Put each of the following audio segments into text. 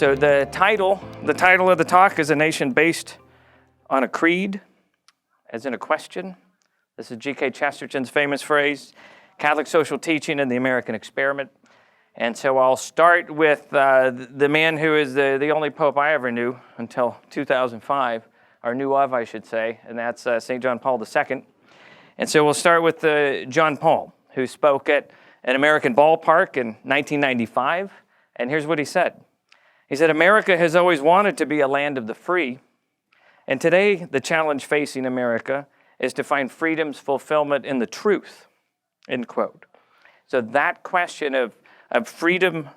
So the title of the talk is A Nation Based on a Creed, as in a question. This is G.K. Chesterton's famous phrase, Catholic social teaching and the American experiment. And so I'll start with the man who is the only pope I ever knew until 2005, or knew of, I should say, and that's St. John Paul II. And so we'll start with John Paul, who spoke at an American ballpark in 1995. And here's what he said. He said, "America has always wanted to be a land of the free. And today, the challenge facing America is to find freedom's fulfillment in the truth," end quote. So that question of freedom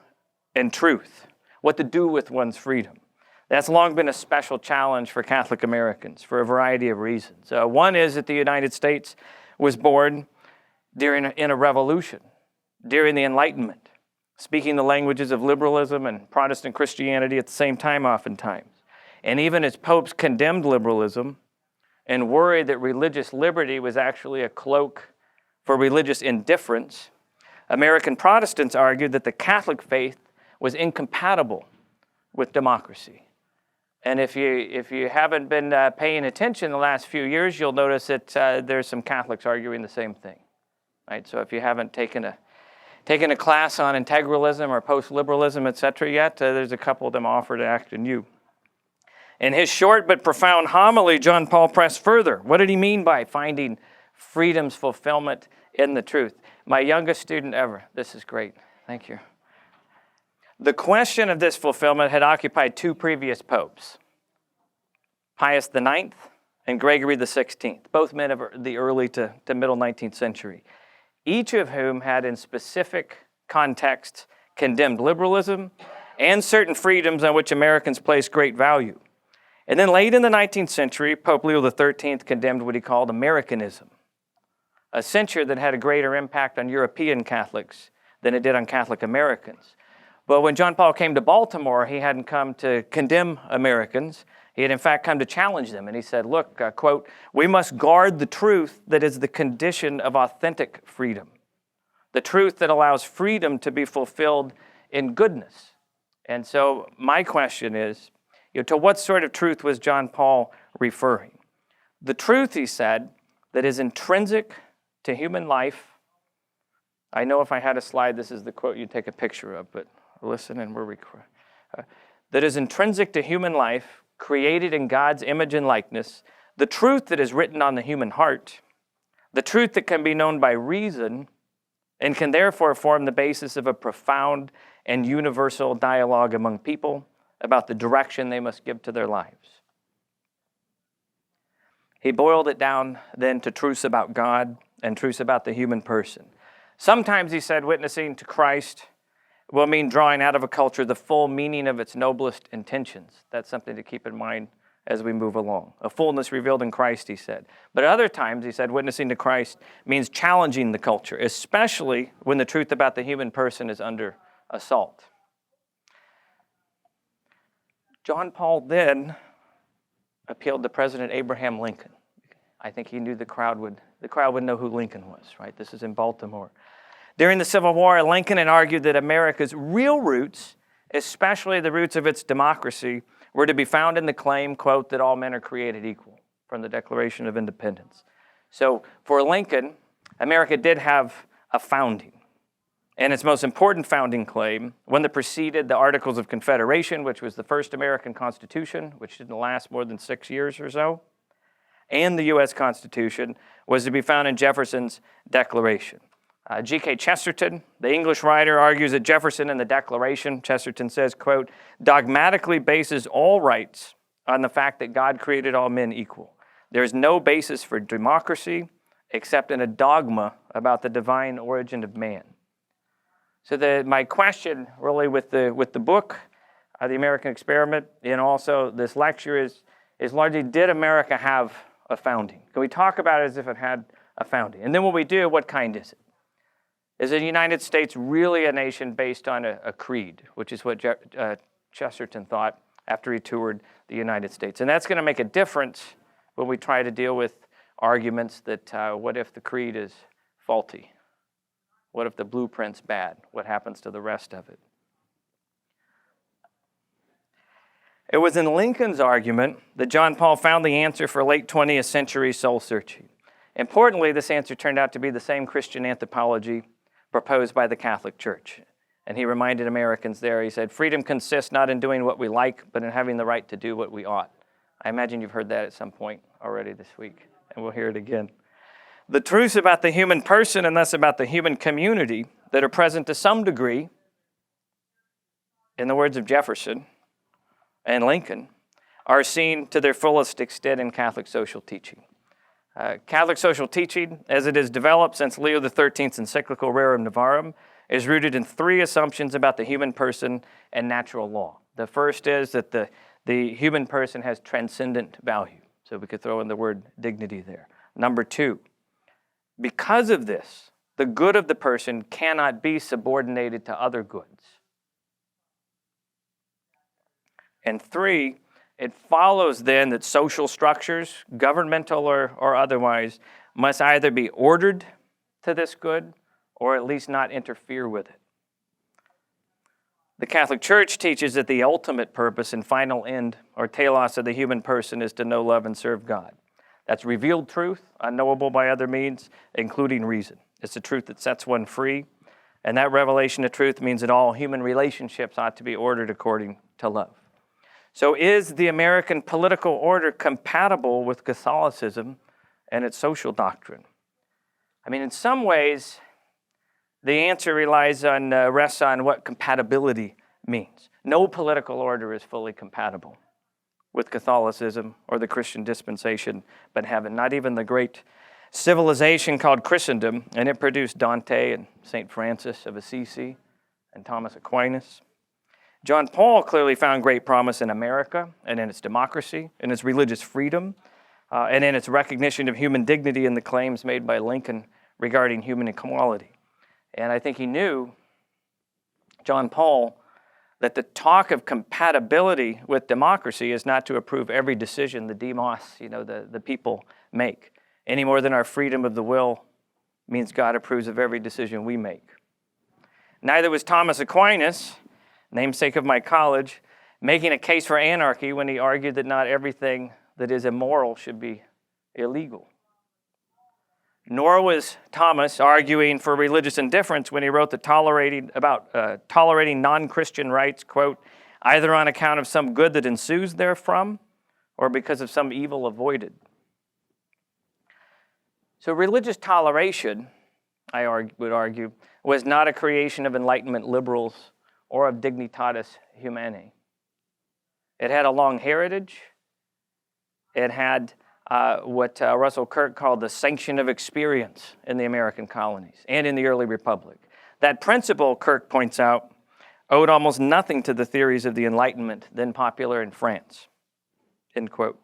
and truth, what to do with one's freedom, that's long been a special challenge for Catholic Americans for a variety of reasons. One is that the United States was born in a revolution, during the Enlightenment, speaking the languages of liberalism and Protestant Christianity at the same time oftentimes. And even as popes condemned liberalism and worried that religious liberty was actually a cloak for religious indifference, American Protestants argued that the Catholic faith was incompatible with democracy. And if you haven't been paying attention the last few years, you'll notice that there's some Catholics arguing the same thing. Right? So if you haven't taken a class on integralism or post-liberalism, etc. yet, there's a couple of them offered to act in you. In his short but profound homily, John Paul pressed further. What did he mean by finding freedom's fulfillment in the truth? My youngest student ever. This is great. Thank you. The question of this fulfillment had occupied two previous popes, Pius IX and Gregory XVI, both men of the early to middle 19th century, each of whom had in specific contexts condemned liberalism and certain freedoms on which Americans place great value. And then late in the 19th century, Pope Leo XIII condemned what he called Americanism, a censure that had a greater impact on European Catholics than it did on Catholic Americans. But when John Paul came to Baltimore, he hadn't come to condemn Americans. He had in fact come to challenge them. And he said, look, quote, "We must guard the truth that is the condition of authentic freedom, the truth that allows freedom to be fulfilled in goodness." And so my question is, to what sort of truth was John Paul referring? The truth, he said, that is intrinsic to human life. I know if I had a slide, this is the quote you'd take a picture of, but listen and we're recording. That is intrinsic to human life, created in God's image and likeness, the truth that is written on the human heart, the truth that can be known by reason, and can therefore form the basis of a profound and universal dialogue among people about the direction they must give to their lives. He boiled it down then to truths about God and truths about the human person. Sometimes, he said, witnessing to Christ will mean drawing out of a culture the full meaning of its noblest intentions. That's something to keep in mind as we move along. A fullness revealed in Christ, he said. But at other times, he said, witnessing to Christ means challenging the culture, especially when the truth about the human person is under assault. John Paul then appealed to President Abraham Lincoln. I think he knew the crowd would know who Lincoln was, right? This is in Baltimore. During the Civil War, Lincoln had argued that America's real roots, especially the roots of its democracy, were to be found in the claim, quote, that all men are created equal, from the Declaration of Independence. So for Lincoln, America did have a founding. And its most important founding claim, one that preceded the Articles of Confederation, which was the first American Constitution, which didn't last more than 6 years or so, and the U.S. Constitution, was to be found in Jefferson's Declaration. G.K. Chesterton, the English writer, argues that Jefferson in the Declaration, Chesterton says, quote, "dogmatically bases all rights on the fact that God created all men equal. There is no basis for democracy except in a dogma about the divine origin of man." So my question really with the book, The American Experiment, and also this lecture is largely, did America have a founding? Can we talk about it as if it had a founding? And then when we do, what kind is it? Is the United States really a nation based on a creed, which is what Chesterton thought after he toured the United States? And that's going to make a difference when we try to deal with arguments that what if the creed is faulty? What if the blueprint's bad? What happens to the rest of it? It was in Lincoln's argument that John Paul found the answer for late 20th century soul searching. Importantly, this answer turned out to be the same Christian anthropology proposed by the Catholic Church. And he reminded Americans there, he said, freedom consists not in doing what we like, but in having the right to do what we ought. I imagine you've heard that at some point already this week, and we'll hear it again. The truths about the human person and thus about the human community that are present to some degree, in the words of Jefferson and Lincoln, are seen to their fullest extent in Catholic social teaching. Catholic social teaching, as it has developed since Leo XIII's encyclical Rerum Novarum, is rooted in three assumptions about the human person and natural law. The first is that the human person has transcendent value. So we could throw in the word dignity there. Number two, because of this, the good of the person cannot be subordinated to other goods. And three, it follows then that social structures, governmental or otherwise, must either be ordered to this good or at least not interfere with it. The Catholic Church teaches that the ultimate purpose and final end or telos of the human person is to know, love, and serve God. That's revealed truth, unknowable by other means, including reason. It's a truth that sets one free, and that revelation of truth means that all human relationships ought to be ordered according to love. So is the American political order compatible with Catholicism and its social doctrine? I mean, in some ways, the answer rests on what compatibility means. No political order is fully compatible with Catholicism or the Christian dispensation, but heaven. Not even the great civilization called Christendom, and it produced Dante and St. Francis of Assisi and Thomas Aquinas. John Paul clearly found great promise in America and in its democracy, in its religious freedom, and in its recognition of human dignity and the claims made by Lincoln regarding human equality. And I think he knew, John Paul, that the talk of compatibility with democracy is not to approve every decision the demos, the people make, any more than our freedom of the will means God approves of every decision we make. Neither was Thomas Aquinas, namesake of my college, making a case for anarchy when he argued that not everything that is immoral should be illegal. Nor was Thomas arguing for religious indifference when he wrote tolerating non-Christian rights, quote, either on account of some good that ensues therefrom or because of some evil avoided. So religious toleration, I would argue, was not a creation of Enlightenment liberals or of Dignitatis Humanae. It had a long heritage. It had what Russell Kirk called the sanction of experience in the American colonies and in the early republic. That principle, Kirk points out, owed almost nothing to the theories of the Enlightenment then popular in France, end quote.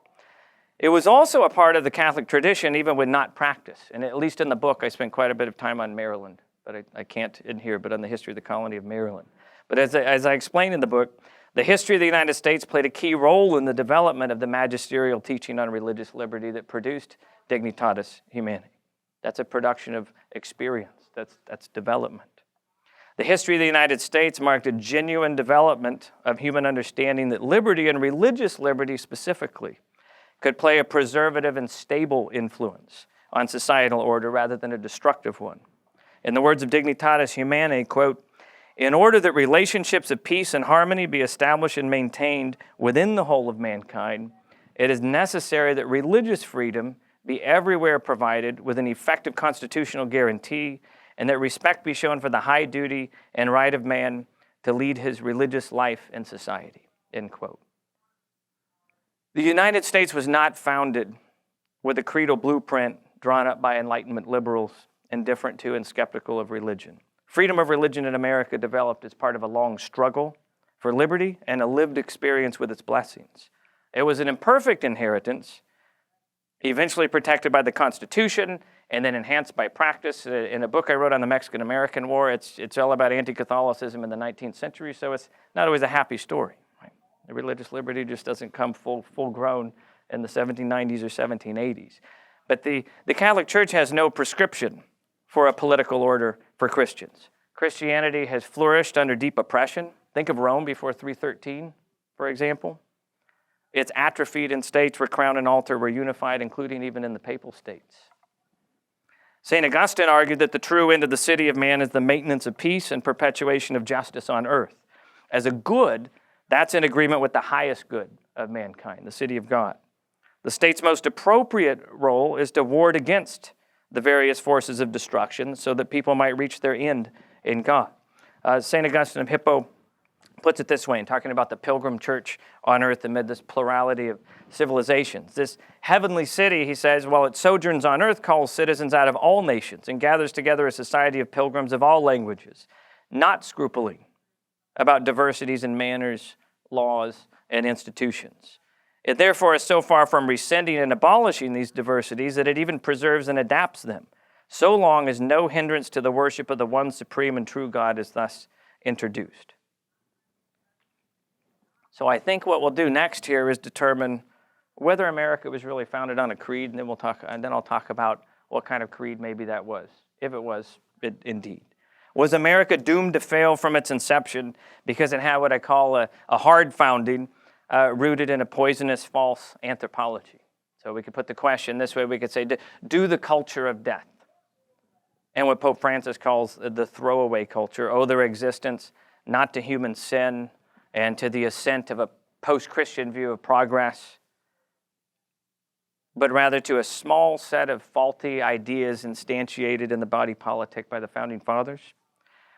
It was also a part of the Catholic tradition even when not practiced. And at least in the book, I spent quite a bit of time on Maryland, but I can't in here, but on the history of the colony of Maryland. But as I explain in the book, the history of the United States played a key role in the development of the magisterial teaching on religious liberty that produced Dignitatis Humanae. That's a production of experience. That's development. The history of the United States marked a genuine development of human understanding that liberty and religious liberty specifically could play a preservative and stable influence on societal order rather than a destructive one. In the words of Dignitatis Humanae, quote, in order that relationships of peace and harmony be established and maintained within the whole of mankind, it is necessary that religious freedom be everywhere provided with an effective constitutional guarantee, and that respect be shown for the high duty and right of man to lead his religious life in society, end quote. The United States was not founded with a creedal blueprint drawn up by Enlightenment liberals indifferent to and skeptical of religion. Freedom of religion in America developed as part of a long struggle for liberty and a lived experience with its blessings. It was an imperfect inheritance, eventually protected by the Constitution and then enhanced by practice. In a book I wrote on the Mexican-American War, it's all about anti-Catholicism in the 19th century, so it's not always a happy story. Right? The religious liberty just doesn't come full-grown in the 1790s or 1780s. But the Catholic Church has no prescription for a political order for Christians. Christianity has flourished under deep oppression. Think of Rome before 313, for example. It's atrophied in states where crown and altar were unified, including even in the papal states. St. Augustine argued that the true end of the city of man is the maintenance of peace and perpetuation of justice on earth. As a good, that's in agreement with the highest good of mankind, the city of God. The state's most appropriate role is to ward against the various forces of destruction so that people might reach their end in God. St. Augustine of Hippo puts it this way in talking about the pilgrim church on earth amid this plurality of civilizations. This heavenly city, he says, while it sojourns on earth, calls citizens out of all nations and gathers together a society of pilgrims of all languages, not scrupling about diversities in manners, laws, and institutions. It therefore is so far from rescinding and abolishing these diversities that it even preserves and adapts them, so long as no hindrance to the worship of the one supreme and true God is thus introduced. So I think what we'll do next here is determine whether America was really founded on a creed, and then I'll talk about what kind of creed maybe that was, if it was indeed. Was America doomed to fail from its inception because it had what I call a hard founding rooted in a poisonous false anthropology? So we could put the question this way, we could say, do the culture of death, and what Pope Francis calls the throwaway culture, owe their existence not to human sin and to the ascent of a post-Christian view of progress, but rather to a small set of faulty ideas instantiated in the body politic by the Founding Fathers?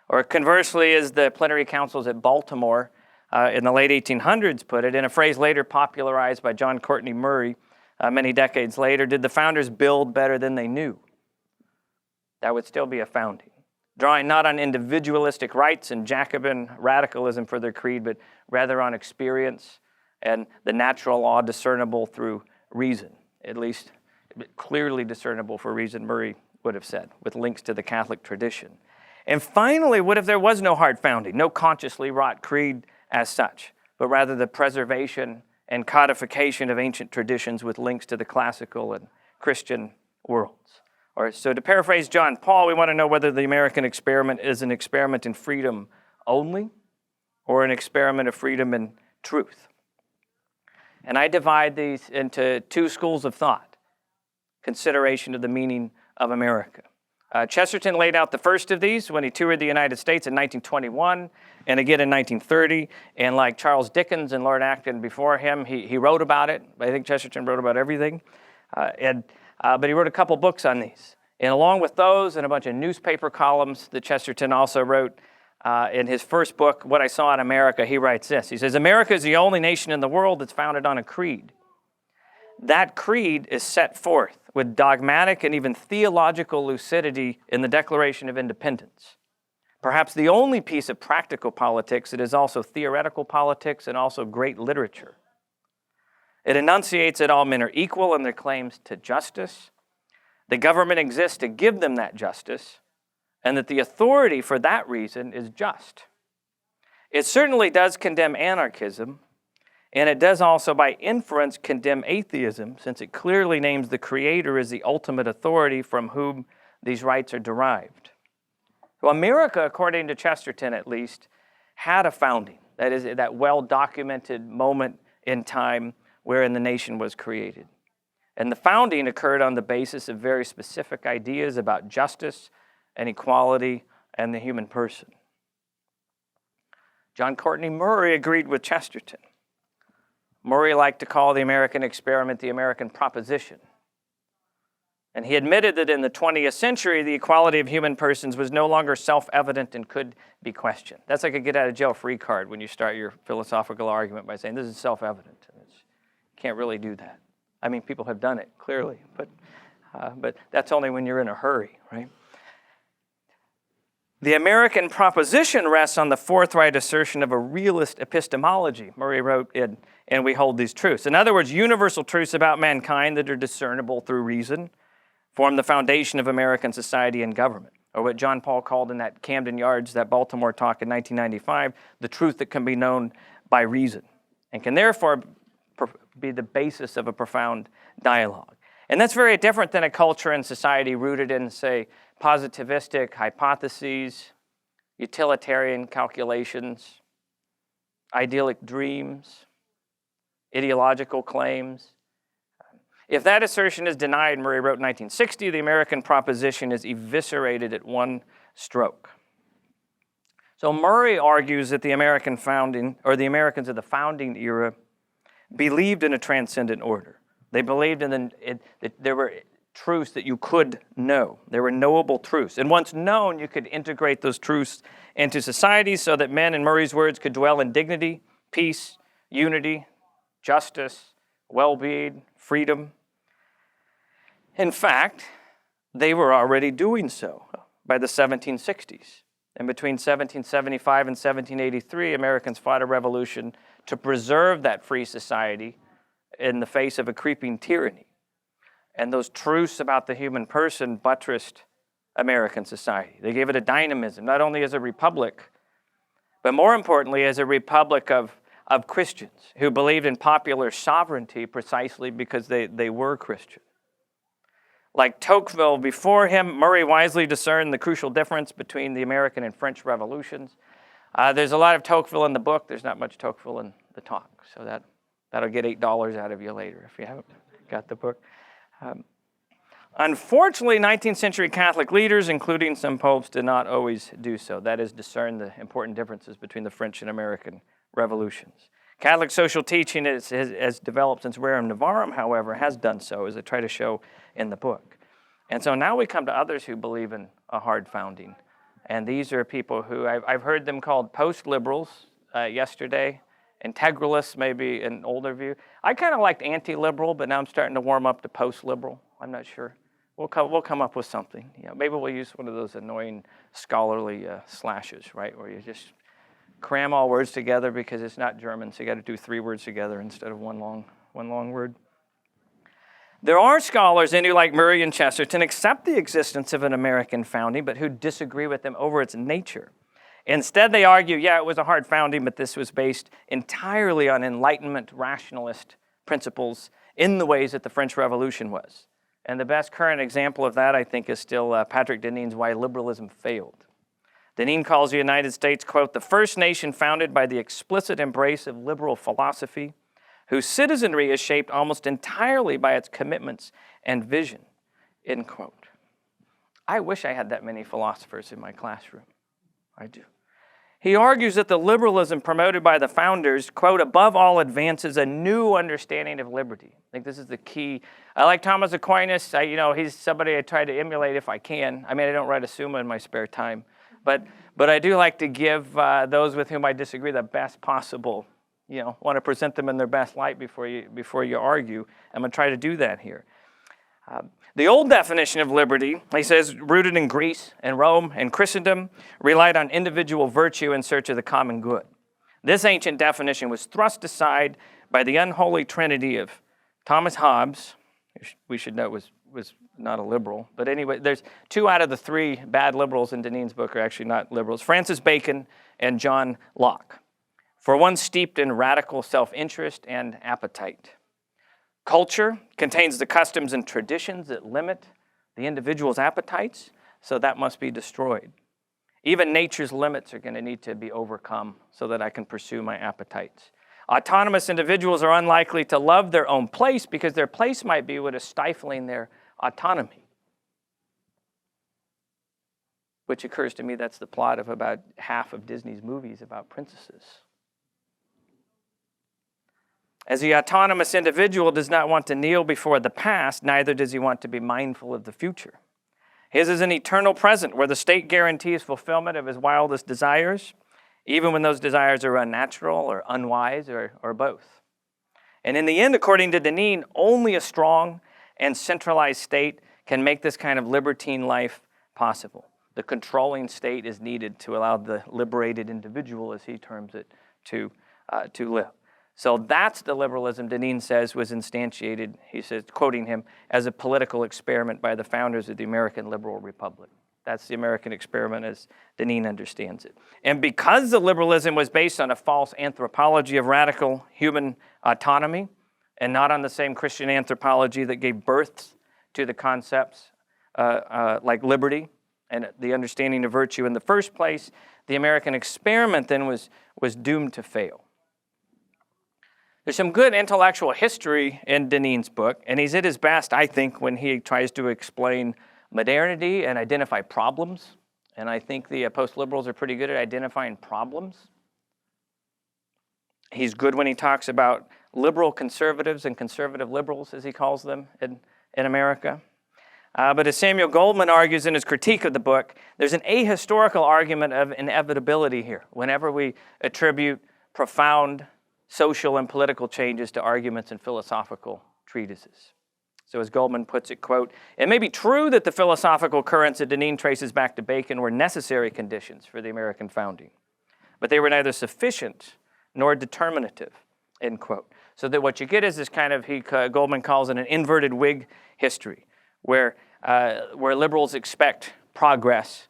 Or conversely, as the plenary councils at Baltimore in the late 1800s put it, in a phrase later popularized by John Courtney Murray many decades later, did the founders build better than they knew? That would still be a founding, drawing not on individualistic rights and Jacobin radicalism for their creed, but rather on experience and the natural law discernible through reason, at least clearly discernible for reason, Murray would have said, with links to the Catholic tradition. And finally, what if there was no hard founding, no consciously wrought creed as such, but rather the preservation and codification of ancient traditions with links to the classical and Christian worlds? Or so to paraphrase John Paul, we want to know whether the American experiment is an experiment in freedom only or an experiment of freedom and truth. And I divide these into two schools of thought: consideration of the meaning of America. Chesterton laid out the first of these when he toured the United States in 1921 and again in 1930. And like Charles Dickens and Lord Acton before him, he wrote about it. I think Chesterton wrote about everything. But he wrote a couple books on these. And along with those and a bunch of newspaper columns that Chesterton also wrote, in his first book, What I Saw in America, he writes this. He says, America is the only nation in the world that's founded on a creed. That creed is set forth with dogmatic and even theological lucidity in the Declaration of Independence. Perhaps the only piece of practical politics that is also theoretical politics and also great literature. It enunciates that all men are equal in their claims to justice. The government exists to give them that justice, and that the authority for that reason is just. It certainly does condemn anarchism, and it does also by inference condemn atheism, since it clearly names the Creator as the ultimate authority from whom these rights are derived. So America, according to Chesterton at least, had a founding. That is, that well-documented moment in time wherein the nation was created. And the founding occurred on the basis of very specific ideas about justice and equality and the human person. John Courtney Murray agreed with Chesterton. Murray liked to call the American experiment the American proposition. And he admitted that in the 20th century, the equality of human persons was no longer self-evident and could be questioned. That's like a get-out-of-jail-free card when you start your philosophical argument by saying, this is self-evident. You can't really do that. I mean, people have done it, clearly, but that's only when you're in a hurry, right? The American proposition rests on the forthright assertion of a realist epistemology, Murray wrote in, and we hold these truths. In other words, universal truths about mankind that are discernible through reason form the foundation of American society and government, or what John Paul called in that Camden Yards, that Baltimore talk in 1995, the truth that can be known by reason, and can therefore be the basis of a profound dialogue. And that's very different than a culture and society rooted in, say, positivistic hypotheses, utilitarian calculations, idyllic dreams, ideological claims. If that assertion is denied, Murray wrote in 1960, the American proposition is eviscerated at one stroke. So Murray argues that the American founding, or the Americans of the founding era, believed in a transcendent order. They believed that there were truths that you could know. There were knowable truths. And once known, you could integrate those truths into society so that men, in Murray's words, could dwell in dignity, peace, unity, justice, well-being, freedom. In fact, they were already doing so by the 1760s. And between 1775 and 1783, Americans fought a revolution to preserve that free society in the face of a creeping tyranny. And those truths about the human person buttressed American society. They gave it a dynamism, not only as a republic, but more importantly, as a republic of Christians who believed in popular sovereignty precisely because they were Christian. Like Tocqueville before him, Murray wisely discerned the crucial difference between the American and French revolutions. There's a lot of Tocqueville in the book. There's not much Tocqueville in the talk. So that'll get $8 out of you later if you haven't got the book. Unfortunately, 19th century Catholic leaders, including some popes, did not always do so. That is, discern the important differences between the French and American revolutions. Catholic social teaching has developed since Rerum Novarum, however, has done so, as I try to show in the book. And so now we come to others who believe in a hard founding. And these are people who I've heard them called post-liberals yesterday. Integralists, maybe an older view. I kind of liked anti-liberal, but now I'm starting to warm up to post-liberal. I'm not sure. We'll come up with something. Maybe we'll use one of those annoying scholarly slashes, right, where you just cram all words together because it's not German, so you got to do 3 words together instead of one long word. There are scholars who, like Murray and Chesterton, accept the existence of an American founding, but who disagree with them over its nature. Instead, they argue, it was a hard founding, but this was based entirely on Enlightenment rationalist principles in the ways that the French Revolution was. And the best current example of that, I think, is still Patrick Deneen's Why Liberalism Failed. Deneen calls the United States, quote, the first nation founded by the explicit embrace of liberal philosophy, whose citizenry is shaped almost entirely by its commitments and vision, end quote. I wish I had that many philosophers in my classroom. I do. He argues that the liberalism promoted by the founders, quote, above all advances a new understanding of liberty. I think this is the key. I like Thomas Aquinas. He's somebody I try to emulate if I can. I don't write a Summa in my spare time. But I do like to give those with whom I disagree the best possible, want to present them in their best light before you argue. I'm going to try to do that here. The old definition of liberty, he says, rooted in Greece and Rome and Christendom, relied on individual virtue in search of the common good. This ancient definition was thrust aside by the unholy trinity of Thomas Hobbes, which we should note was not a liberal. But anyway, there's 2 out of the 3 bad liberals in Deneen's book are actually not liberals, Francis Bacon and John Locke, for one steeped in radical self-interest and appetite. Culture contains the customs and traditions that limit the individual's appetites, so that must be destroyed. Even nature's limits are going to need to be overcome so that I can pursue my appetites. Autonomous individuals are unlikely to love their own place because their place might be what is stifling their autonomy. Which occurs to me that's the plot of about half of Disney's movies about princesses. As the autonomous individual does not want to kneel before the past, neither does he want to be mindful of the future. His is an eternal present where the state guarantees fulfillment of his wildest desires, even when those desires are unnatural or unwise or both. And in the end, according to Deneen, only a strong and centralized state can make this kind of libertine life possible. The controlling state is needed to allow the liberated individual, as he terms it, to live. So that's the liberalism Deneen says was instantiated, he says, quoting him, as a political experiment by the founders of the American Liberal Republic. That's the American experiment as Deneen understands it. And because the liberalism was based on a false anthropology of radical human autonomy and not on the same Christian anthropology that gave birth to the concepts like liberty and the understanding of virtue in the first place, the American experiment then was doomed to fail. There's some good intellectual history in Deneen's book, and he's at his best, I think, when he tries to explain modernity and identify problems. And I think the post-liberals are pretty good at identifying problems. He's good when he talks about liberal conservatives and conservative liberals, as he calls them in America. But as Samuel Goldman argues in his critique of the book, there's an ahistorical argument of inevitability here. Whenever we attribute profound social and political changes to arguments in philosophical treatises. So as Goldman puts it, quote, "It may be true that the philosophical currents that Deneen traces back to Bacon were necessary conditions for the American founding, but they were neither sufficient nor determinative," end quote. So that what you get is this kind of, Goldman calls it an inverted Whig history, where liberals expect progress,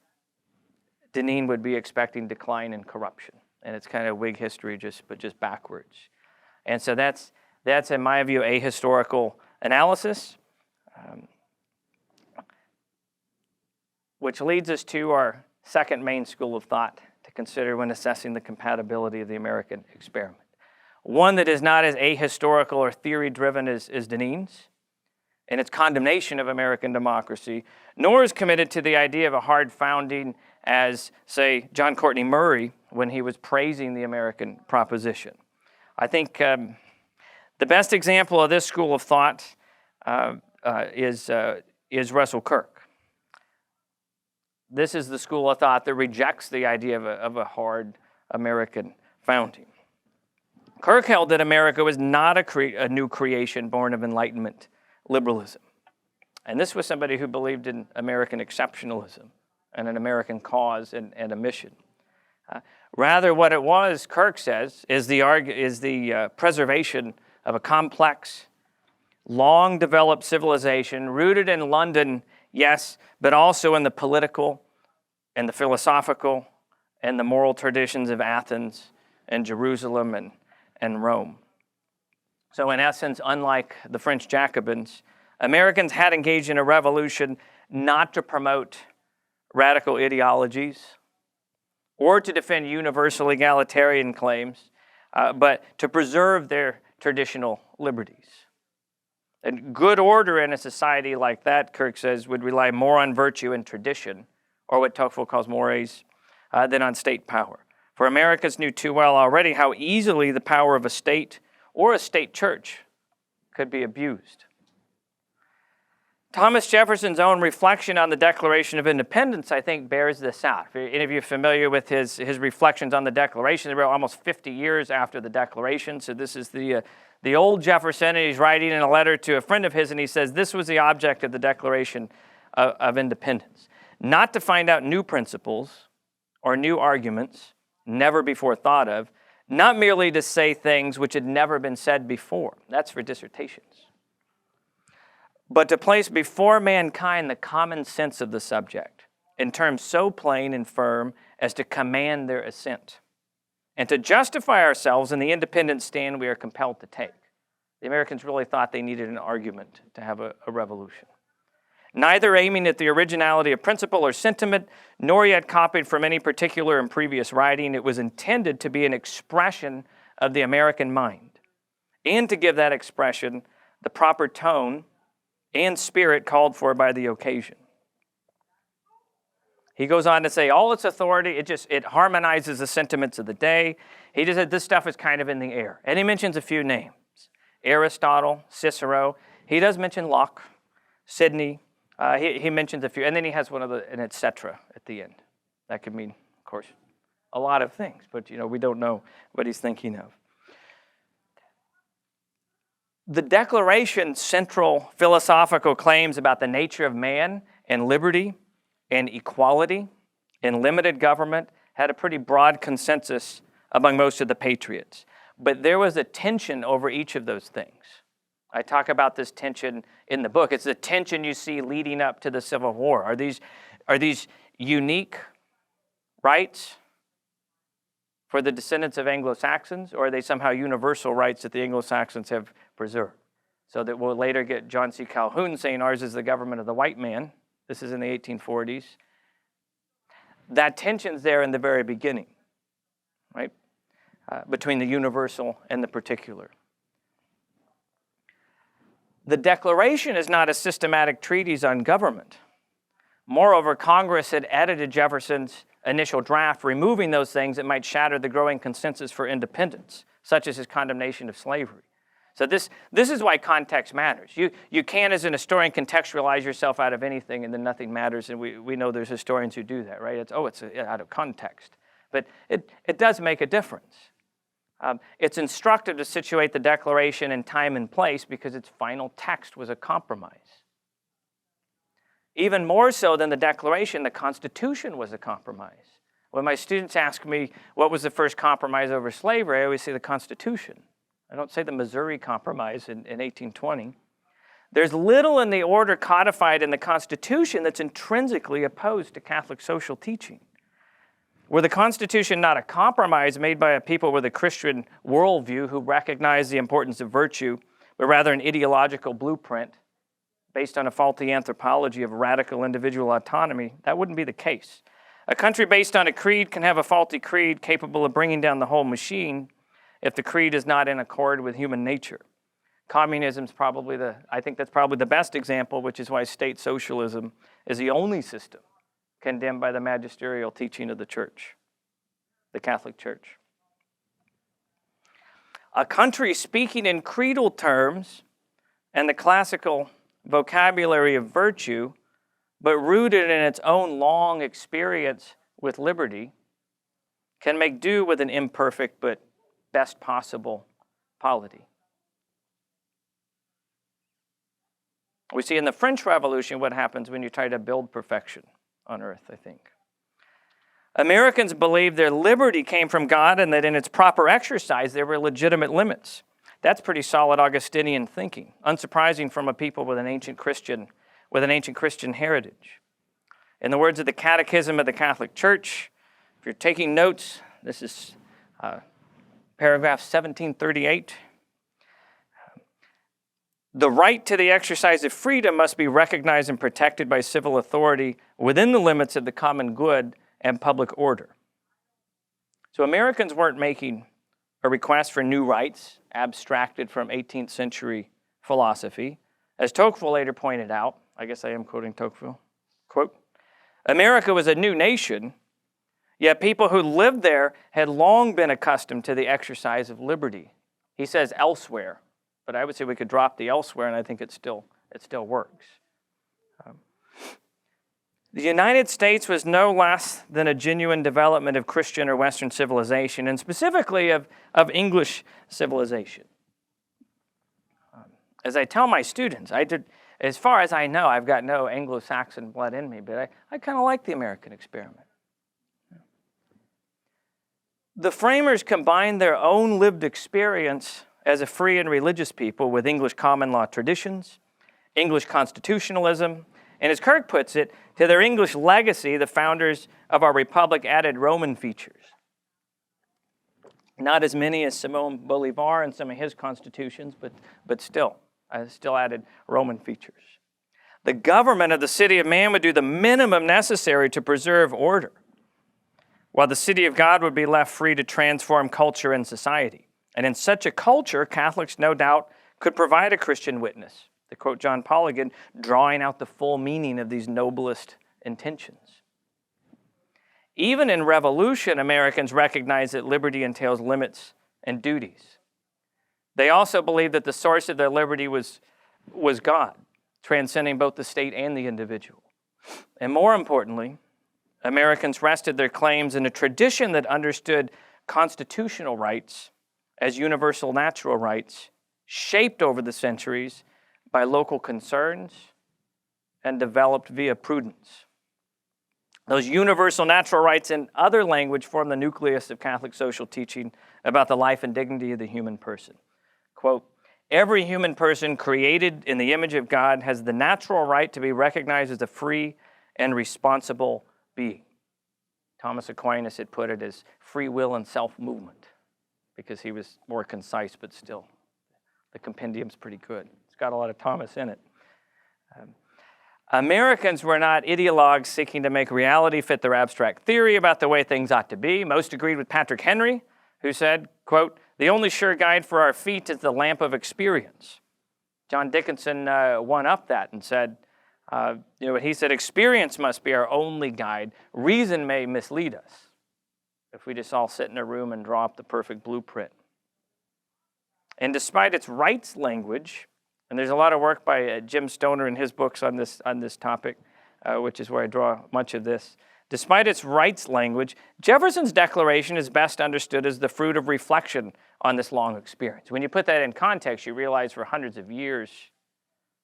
Deneen would be expecting decline and corruption. And it's kind of Whig history, but just backwards. And so that's in my view, ahistorical analysis, which leads us to our second main school of thought to consider when assessing the compatibility of the American experiment. One that is not as ahistorical or theory-driven as Deneen's in its condemnation of American democracy, nor is committed to the idea of a hard founding as, say, John Courtney Murray when he was praising the American proposition. I think the best example of this school of thought is Russell Kirk. This is the school of thought that rejects the idea of a hard American founding. Kirk held that America was not a new creation born of Enlightenment liberalism. And this was somebody who believed in American exceptionalism and an American cause and a mission. Rather, what it was, Kirk says, is the preservation of a complex, long-developed civilization rooted in London, yes, but also in the political and the philosophical and the moral traditions of Athens and Jerusalem and Rome. So in essence, unlike the French Jacobins, Americans had engaged in a revolution not to promote radical ideologies or to defend universal egalitarian claims, but to preserve their traditional liberties. And good order in a society like that, Kirk says, would rely more on virtue and tradition, or what Tocqueville calls mores, than on state power. For Americans knew too well already how easily the power of a state or a state church could be abused. Thomas Jefferson's own reflection on the Declaration of Independence, I think, bears this out. If any of you are familiar with his reflections on the Declaration, they were almost 50 years after the Declaration. So this is the old Jefferson, and he's writing in a letter to a friend of his, and he says, this was the object of the Declaration of Independence. Not to find out new principles or new arguments never before thought of, not merely to say things which had never been said before. That's for dissertations. But to place before mankind the common sense of the subject in terms so plain and firm as to command their assent, and to justify ourselves in the independent stand we are compelled to take. The Americans really thought they needed an argument to have a revolution. Neither aiming at the originality of principle or sentiment, nor yet copied from any particular and previous writing, it was intended to be an expression of the American mind, and to give that expression the proper tone and spirit called for by the occasion. He goes on to say, all its authority, it harmonizes the sentiments of the day. He just said this stuff is kind of in the air. And he mentions a few names. Aristotle, Cicero. He does mention Locke, Sidney. He mentions a few, and then he has one of an et cetera at the end. That could mean, of course, a lot of things, but we don't know what he's thinking of. The Declaration's central philosophical claims about the nature of man and liberty and equality and limited government had a pretty broad consensus among most of the patriots. But there was a tension over each of those things. I talk about this tension in the book. It's the tension you see leading up to the Civil War. Are these unique rights for the descendants of Anglo-Saxons, or are they somehow universal rights that the Anglo-Saxons have preserved? So that we'll later get John C. Calhoun saying ours is the government of the white man. This is in the 1840s. That tension's there in the very beginning, right? Between the universal and the particular. The Declaration is not a systematic treatise on government. Moreover, Congress had edited Jefferson's initial draft, removing those things that might shatter the growing consensus for independence, such as his condemnation of slavery. So this is why context matters. You can, as an historian, contextualize yourself out of anything and then nothing matters, and we know there's historians who do that, right? It's out of context. But it does make a difference. It's instructive to situate the Declaration in time and place because its final text was a compromise. Even more so than the Declaration, the Constitution was a compromise. When my students ask me what was the first compromise over slavery, I always say the Constitution. I don't say the Missouri Compromise in 1820. There's little in the order codified in the Constitution that's intrinsically opposed to Catholic social teaching. Were the Constitution not a compromise made by a people with a Christian worldview who recognized the importance of virtue, but rather an ideological blueprint based on a faulty anthropology of radical individual autonomy, that wouldn't be the case. A country based on a creed can have a faulty creed capable of bringing down the whole machine if the creed is not in accord with human nature. Communism's I think that's probably the best example, which is why state socialism is the only system condemned by the magisterial teaching of the church, the Catholic Church. A country speaking in creedal terms and the classical vocabulary of virtue, but rooted in its own long experience with liberty, can make do with an imperfect but best possible polity. We see in the French Revolution what happens when you try to build perfection on earth, I think. Americans believed their liberty came from God and that in its proper exercise there were legitimate limits. That's pretty solid Augustinian thinking, unsurprising from a people with an ancient Christian heritage. In the words of the Catechism of the Catholic Church, if you're taking notes, this is paragraph 1738. The right to the exercise of freedom must be recognized and protected by civil authority within the limits of the common good and public order. So Americans weren't making a request for new rights abstracted from 18th century philosophy. As Tocqueville later pointed out, I guess I am quoting Tocqueville, quote, America was a new nation, yet people who lived there had long been accustomed to the exercise of liberty. He says elsewhere, but I would say we could drop the elsewhere, and I think it still works. The United States was no less than a genuine development of Christian or Western civilization, and specifically of English civilization. As I tell my students, as far as I know, I've got no Anglo-Saxon blood in me, but I kind of like the American experiment. The framers combined their own lived experience as a free and religious people with English common law traditions, English constitutionalism, and as Kirk puts it, to their English legacy, the founders of our republic added Roman features. Not as many as Simon Bolivar and some of his constitutions, but still added Roman features. The government of the city of man would do the minimum necessary to preserve order, while the city of God would be left free to transform culture and society. And in such a culture, Catholics, no doubt, could provide a Christian witness. To quote John Paul again, drawing out the full meaning of these noblest intentions. Even in revolution, Americans recognized that liberty entails limits and duties. They also believed that the source of their liberty was God, transcending both the state and the individual. And more importantly, Americans rested their claims in a tradition that understood constitutional rights as universal natural rights, shaped over the centuries by local concerns and developed via prudence. Those universal natural rights in other language form the nucleus of Catholic social teaching about the life and dignity of the human person. Quote, every human person created in the image of God has the natural right to be recognized as a free and responsible being. Thomas Aquinas had put it as free will and self-movement because he was more concise, but still, the compendium's pretty good. It's got a lot of Thomas in it. Americans were not ideologues seeking to make reality fit their abstract theory about the way things ought to be. Most agreed with Patrick Henry, who said, quote, the only sure guide for our feet is the lamp of experience. John Dickinson one-upped that and said, he said, experience must be our only guide. Reason may mislead us if we just all sit in a room and draw up the perfect blueprint. And despite its rights language, and there's a lot of work by Jim Stoner in his books on this topic, which is where I draw much of this. Despite its rights language, Jefferson's declaration is best understood as the fruit of reflection on this long experience. When you put that in context, you realize for hundreds of years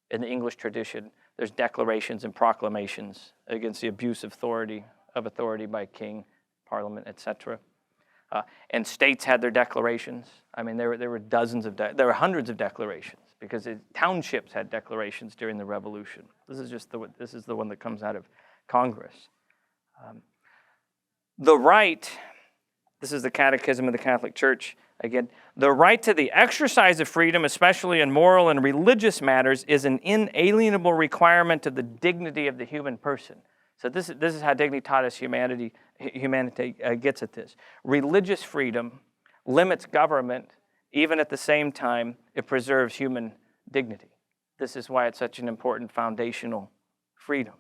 in the English tradition, there's declarations and proclamations against the abuse of authority by king, parliament, etc. And states had their declarations. I mean, there were there were hundreds of declarations because townships had declarations during the Revolution. This is the one that comes out of Congress. This is the Catechism of the Catholic Church. Again, the right to the exercise of freedom, especially in moral and religious matters, is an inalienable requirement of the dignity of the human person. So this is how Dignitatis Humanity gets at this. Religious freedom limits government, even at the same time it preserves human dignity. This is why it's such an important foundational freedom.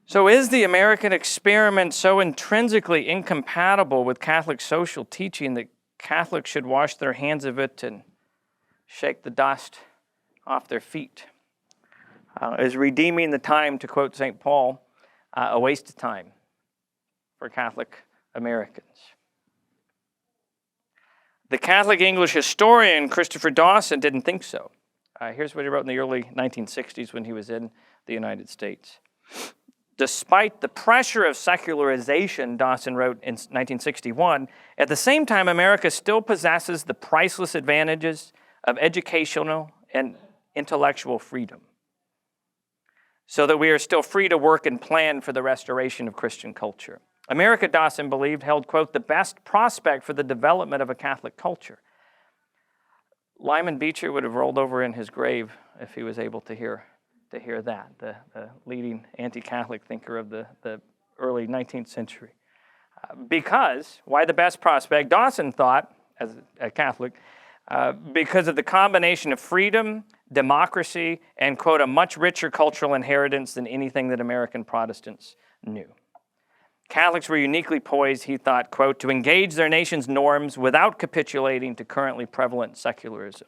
So is the American experiment so intrinsically incompatible with Catholic social teaching that Catholics should wash their hands of it and shake the dust off their feet? Is redeeming the time, to quote St. Paul, a waste of time for Catholic Americans? The Catholic English historian Christopher Dawson didn't think so. Here's what he wrote in the early 1960s when he was in the United States. Despite the pressure of secularization, Dawson wrote in 1961, at the same time, America still possesses the priceless advantages of educational and intellectual freedom, so that we are still free to work and plan for the restoration of Christian culture. America, Dawson believed, held, quote, the best prospect for the development of a Catholic culture. Lyman Beecher would have rolled over in his grave if he was able to hear that, the leading anti-Catholic thinker of the early 19th century. Why the best prospect? Dawson thought, as a Catholic, because of the combination of freedom, democracy, and, quote, a much richer cultural inheritance than anything that American Protestants knew. Catholics were uniquely poised, he thought, quote, to engage their nation's norms without capitulating to currently prevalent secularism.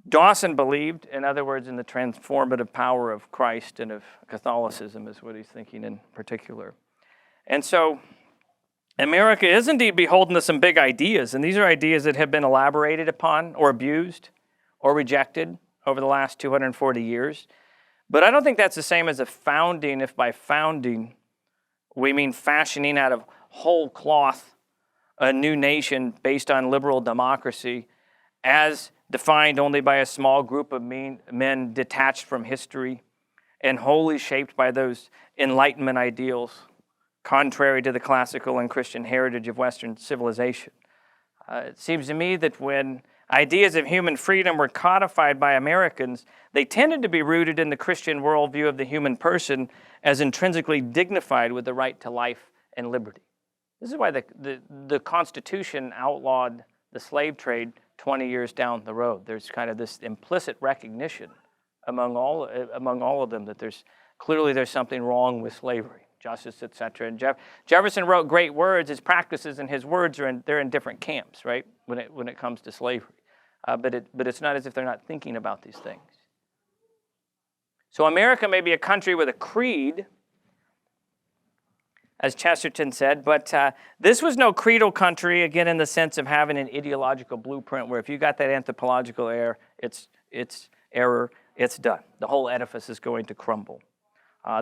Dawson believed, in other words, in the transformative power of Christ and of Catholicism is what he's thinking in particular. And so America is indeed beholden to some big ideas, and these are ideas that have been elaborated upon or abused or rejected over the last 240 years. But I don't think that's the same as a founding, if by founding we mean fashioning out of whole cloth a new nation based on liberal democracy as defined only by a small group of men detached from history and wholly shaped by those Enlightenment ideals, contrary to the classical and Christian heritage of Western civilization. It seems to me that when ideas of human freedom were codified by Americans, they tended to be rooted in the Christian worldview of the human person as intrinsically dignified with the right to life and liberty. This is why the Constitution outlawed the slave trade 20 years down the road. There's kind of this implicit recognition among all of them that there's something wrong with slavery, justice, etc. And Jefferson wrote great words. His practices and his words they're in different camps, right? When it comes to slavery, but it's not as if they're not thinking about these things. So America may be a country with a creed, as Chesterton said, but this was no creedal country, again, in the sense of having an ideological blueprint where if you got that anthropological error, it's done. The whole edifice is going to crumble.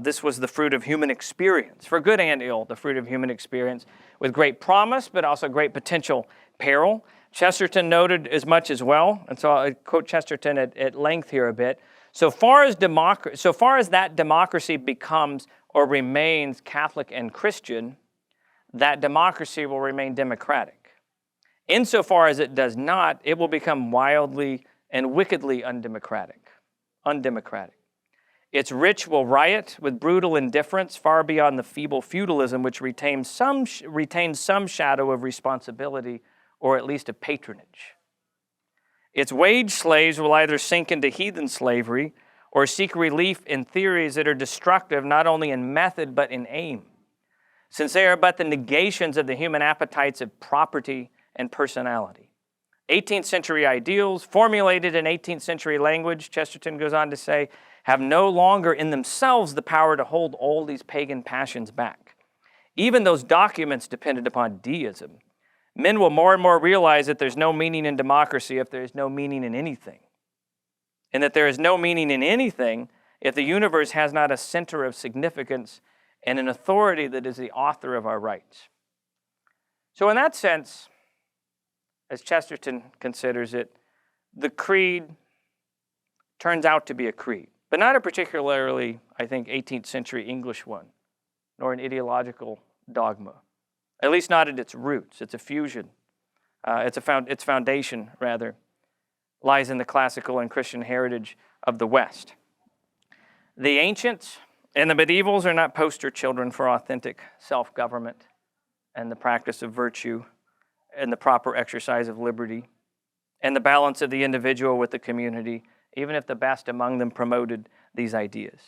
This was the fruit of human experience, for good and ill, the fruit of human experience, with great promise, but also great potential peril. Chesterton noted as much as well, and so I'll quote Chesterton at length here a bit. So far as that democracy becomes or remains Catholic and Christian, that democracy will remain democratic. Insofar as it does not, it will become wildly and wickedly undemocratic. Its rich will riot with brutal indifference far beyond the feeble feudalism which retains some shadow of responsibility or at least of patronage. Its wage slaves will either sink into heathen slavery or seek relief in theories that are destructive not only in method but in aim, since they are but the negations of the human appetites of property and personality. 18th century ideals, formulated in 18th century language, Chesterton goes on to say, have no longer in themselves the power to hold all these pagan passions back. Even those documents depended upon deism. Men will more and more realize that there's no meaning in democracy if there is no meaning in anything, and that there is no meaning in anything if the universe has not a center of significance and an authority that is the author of our rights. So in that sense, as Chesterton considers it, the creed turns out to be a creed, but not a particularly, I think, 18th century English one, nor an ideological dogma, at least not at its roots. It's a fusion. Its foundation, rather, lies in the classical and Christian heritage of the West. The ancients and the medievals are not poster children for authentic self-government and the practice of virtue and the proper exercise of liberty and the balance of the individual with the community, even if the best among them promoted these ideas.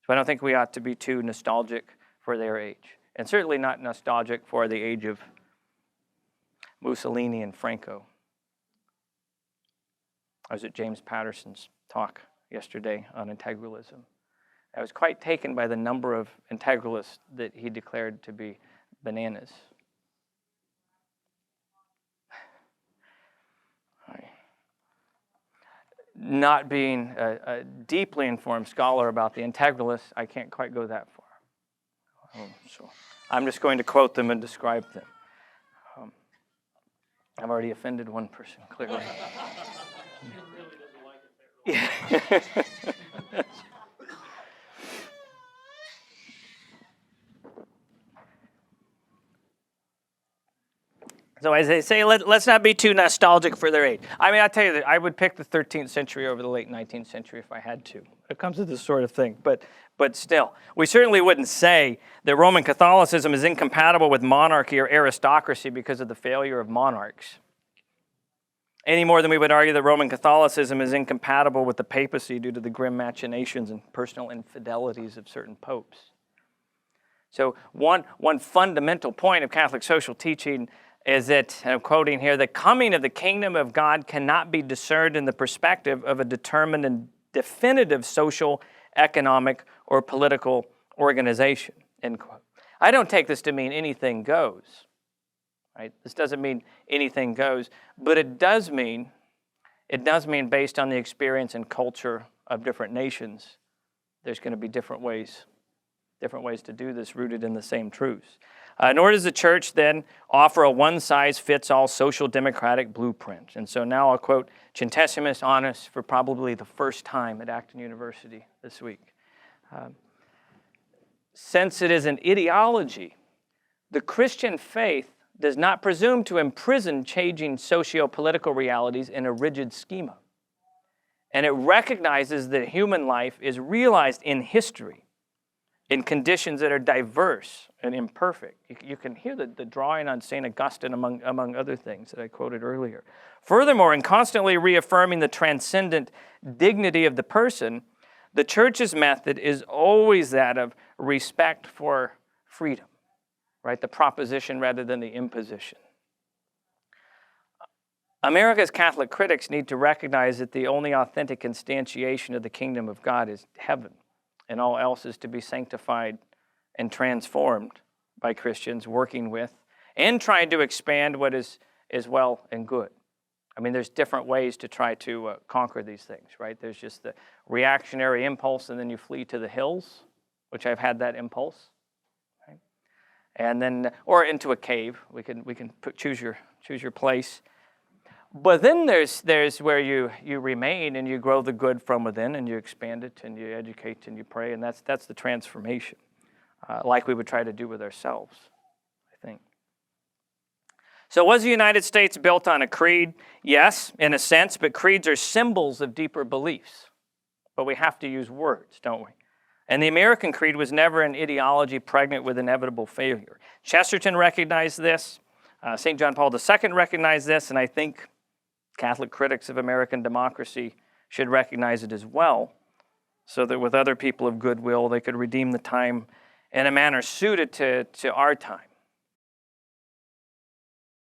So I don't think we ought to be too nostalgic for their age, and certainly not nostalgic for the age of Mussolini and Franco. I was at James Patterson's talk yesterday on integralism. I was quite taken by the number of integralists that he declared to be bananas. Not being a deeply informed scholar about the integralists, I can't quite go that far. So I'm just going to quote them and describe them. I've already offended one person, clearly. He really doesn't like it. Yeah. So as they say, let's not be too nostalgic for their age. I mean, I tell you that I would pick the 13th century over the late 19th century if I had to. It comes to this sort of thing. But still, we certainly wouldn't say that Roman Catholicism is incompatible with monarchy or aristocracy because of the failure of monarchs, any more than we would argue that Roman Catholicism is incompatible with the papacy due to the grim machinations and personal infidelities of certain popes. So one fundamental point of Catholic social teaching is that, and I'm quoting here, the coming of the kingdom of God cannot be discerned in the perspective of a determined and definitive social, economic, or political organization, end quote. I don't take this to mean anything goes, right? This doesn't mean anything goes, but it does mean based on the experience and culture of different nations, there's going to be different ways to do this rooted in the same truths. Nor does the church then offer a one-size-fits-all social democratic blueprint. And so now I'll quote Centesimus Annus for probably the first time at Acton University this week. Since it is an ideology, the Christian faith does not presume to imprison changing socio-political realities in a rigid schema. And it recognizes that human life is realized in history, in conditions that are diverse and imperfect. You can hear the drawing on St. Augustine among other things that I quoted earlier. Furthermore, in constantly reaffirming the transcendent dignity of the person, the church's method is always that of respect for freedom, right? The proposition rather than the imposition. America's Catholic critics need to recognize that the only authentic instantiation of the kingdom of God is heaven, and all else is to be sanctified and transformed by Christians working with and trying to expand what is well and good. I mean, there's different ways to try to conquer these things, right? There's just the reactionary impulse, and then you flee to the hills, which I've had that impulse, right? And then, or into a cave. We can choose your place. But then there's where you remain and you grow the good from within, and you expand it and you educate and you pray, and that's the transformation, like we would try to do with ourselves, I think. So was the United States built on a creed? Yes, in a sense, but creeds are symbols of deeper beliefs. But we have to use words, don't we? And the American creed was never an ideology pregnant with inevitable failure. Chesterton recognized this. St. John Paul II recognized this, and I think Catholic critics of American democracy should recognize it as well, so that with other people of goodwill, they could redeem the time in a manner suited to our time.